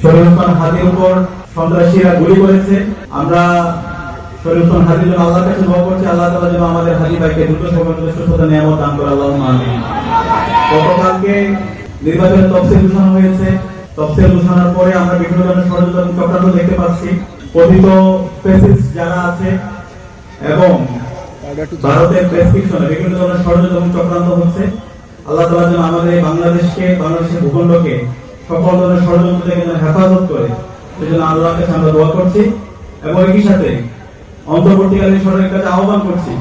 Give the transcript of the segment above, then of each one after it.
শরীফ ওসমান হাদির উপর সন্ত্রাসীরা গুলি করেছে। আমরা শরীফ ওসমান হাদির জন্য আল্লাহর কাছে দোয়া করছি, আল্লাহ তাআলা যেন আমাদের হাদি ভাইকে দ্রুত সময়ের মধ্যে সুস্থতা নিয়ামত দান করে, আল্লাহুম্মা আমিন। গতকালকে নির্বাচনের তফসিল ঘোষণা হয়েছে। তফসিল ঘোষণার পরে আমরা বিভিন্ন ধরনের ষড়যন্ত্র এবং চক্রান্ত দেখতে পাচ্ছি। কথিত ফ্যাসিস্ট যারা আছে এবং ভারতের প্রেসক্রিপশনে বিভিন্ন ধরনের ষড়যন্ত্র এবং চক্রান্ত হচ্ছে। আল্লাহ তাআলা যেন আমাদের বাংলাদেশকে, বাংলাদেশের ভূখণ্ডকে সকল ধরনের ষড়যন্ত্র থেকে যেন হেফাজত করে, সেজন্য আল্লাহর কাছে আমরা দোয়া করছি। এবং একই সাথে অন্তর্বর্তীকালীন সরকারের কাছে আহ্বান করছি,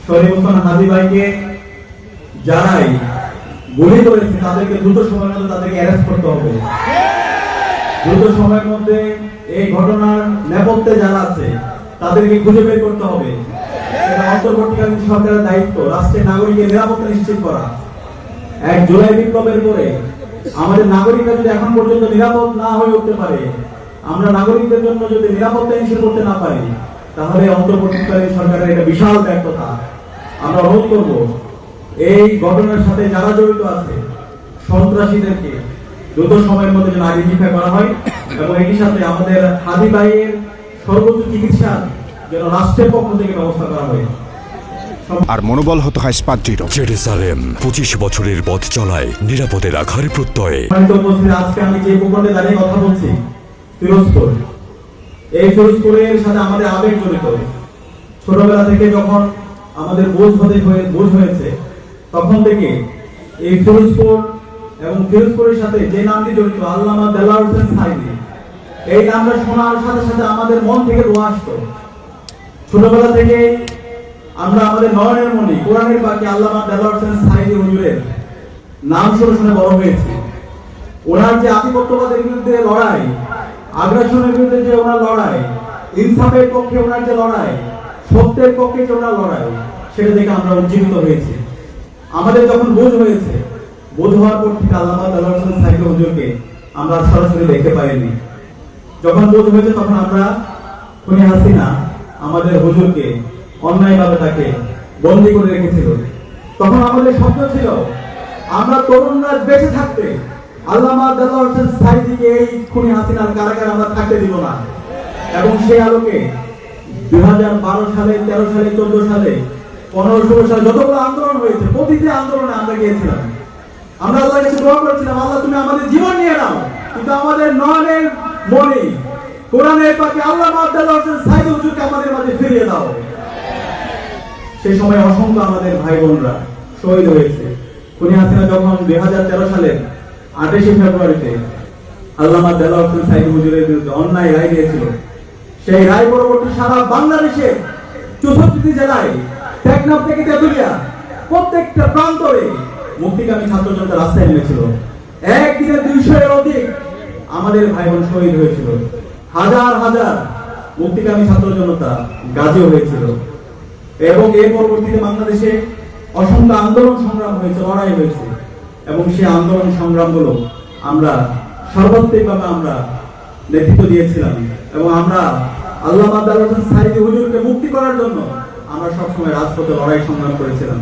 শরীফ ওসমান হাদি ভাইকে যারাই গুলি করেছে তাদেরকে দ্রুত সময়ের মধ্যে তাদেরকে অ্যারেস্ট করতে হবে। দ্রুত সময়ের মধ্যে এই ঘটনার নেপথ্যে যারা আছে তাদেরকে খুঁজে বের করতে হবে। এটা অন্তর্বর্তীকালীন সরকারের দায়িত্ব, রাষ্ট্রের নাগরিকের নিরাপত্তা নিশ্চিত করা। 1 জুলাই বিপ্লবের পরে আমাদের নাগরিকরা যদি এখন পর্যন্ত নিরাপদ না হয়ে উঠতে পারে, আমরা নাগরিকদের জন্য যদি নিরাপত্তা নিশ্চিত করতে না পারি, তাহলে অন্তর্বর্তীকালীন সরকারের এটা বিশাল ব্যর্থতা। আমরা অনুরোধ করব এই ঘটনার সাথে যারা জড়িত আছে সন্ত্রাসীদেরকে দ্রুত সময়ের মধ্যে যেন আইডেন্টিফাই করা হয় এবং একই সাথে আমাদের হাদি ভাইয়ের সর্বোচ্চ চিকিৎসা যেন রাষ্ট্রের পক্ষ থেকে ব্যবস্থা করা হয়। আর মনোবল হতে হয় ইস্পাত দৃঢ়। জেরুজালেম 25 বছরের পথ চলায় নিরাপদে রাখার প্রত্যয়ে। আজকে আমি যে ভূখণ্ডে দাঁড়িয়ে কথা বলছি, ফিরোজপুর। এই ফিরোজপুরের সাথে আমাদের আবেগ জড়িত। ছোটবেলা থেকে যখন আমাদের বোঝ হয়েছে তখন থেকে এই ফিরোজপুর এবং ফিরোজপুরের সাথে যে নামটি জড়িত, আল্লামা দেলাওয়ার হোসেন সাঈদী, এই নামটা শোনার সাথে সাথে আমাদের মন থেকে দোয়া আসতো। ছোটবেলা থেকে আমরা আমাদের নয়নের মনি কোরআনের পাখি আল্লামা দেলাওয়ার হোসেন সাঈদী হুজুরের নাম শুনে শুনে বড় হয়েছে। ওনার যে আধিপত্যবাদের বিরুদ্ধে লড়াই, আগ্রাসনের বিরুদ্ধে যে ওনার লড়াই, ইনসাফের পক্ষে ওনার যে লড়াই, সত্যের পক্ষে যে ওনার লড়াই, সেটা দেখে আমরা উজ্জীবিত হয়েছি। আমাদের যখন বোঝ হয়েছে, বোঝ হওয়ার পর থেকে আল্লামা দেলাওয়ার হোসেন সাঈদী হুজুরকে আমরা সরাসরি দেখতে পাইনি। যখন বোঝ হয়েছে তখন আমরা খুনি হাসিনা আমাদের হুজুরকে অন্যায়ভাবে তাকে বন্দী করে রেখেছিল। তখন আমাদের স্বপ্ন ছিল আমরা তরুণরা বেঁচে থাকতে আল্লামা দেলাওয়ার হোসেন সাঈদীকে এই খুনি হাসিনার কারাগারে আমরা থাকতে দিব না। এবং সেই আলোকে 2012 সালে, 13 সালে, 14 সালে, 15-16 সালে যতগুলো আন্দোলন হয়েছে, প্রতিটি আন্দোলনে আমরা গিয়েছিলাম। আমরা আল্লাহর কাছে দোয়া করেছিলাম, আল্লাহ তুমি আমাদের জীবন নিয়ে নাও, কিন্তু আমাদের নয়নের মনি কোরআনের পাখি আল্লামা দেলাওয়ার হোসেন সাঈদী হুজুরকে আমাদের মাঝে ফিরিয়ে দাও। সেই সময় অসংখ্য আমাদের ভাই বোনরা শহীদ হয়েছে। খুনি হাসিনা যখন 2013 সালের 28 ফেব্রুয়ারিতে আল্লামা দেলাওয়ার হোসেন সাঈদী হুজুরের বিরুদ্ধে অন্যায় রায় দিয়েছিল, সেই রায় পরবর্তী সারা বাংলাদেশে 64টি জেলায় টেকনাফ থেকে তেতুলিয়া প্রত্যেকটা প্রান্তরে মুক্তিকামী ছাত্র জনতা রাস্তায় নেমেছিল। একদিনে 200 এর অধিক আমাদের ভাই বোন শহীদ হয়েছিল। হাজার হাজার মুক্তিকামী ছাত্র জনতা গাজী হয়েছিল। এবং এর পরবর্তীতে বাংলাদেশে অসংখ্য আন্দোলন সংগ্রাম হয়েছে, লড়াই হয়েছে। এবং সেই আন্দোলন সংগ্রামগুলো আমরা সর্বাত্মকভাবে আমরা নেতৃত্ব দিয়েছিলাম। এবং আমরা আল্লামা দেলাওয়ার হোসেন সাঈদী হুজুরকে মুক্তি করার জন্য আমরা সবসময় রাজপথে লড়াই সংগ্রাম করেছিলাম।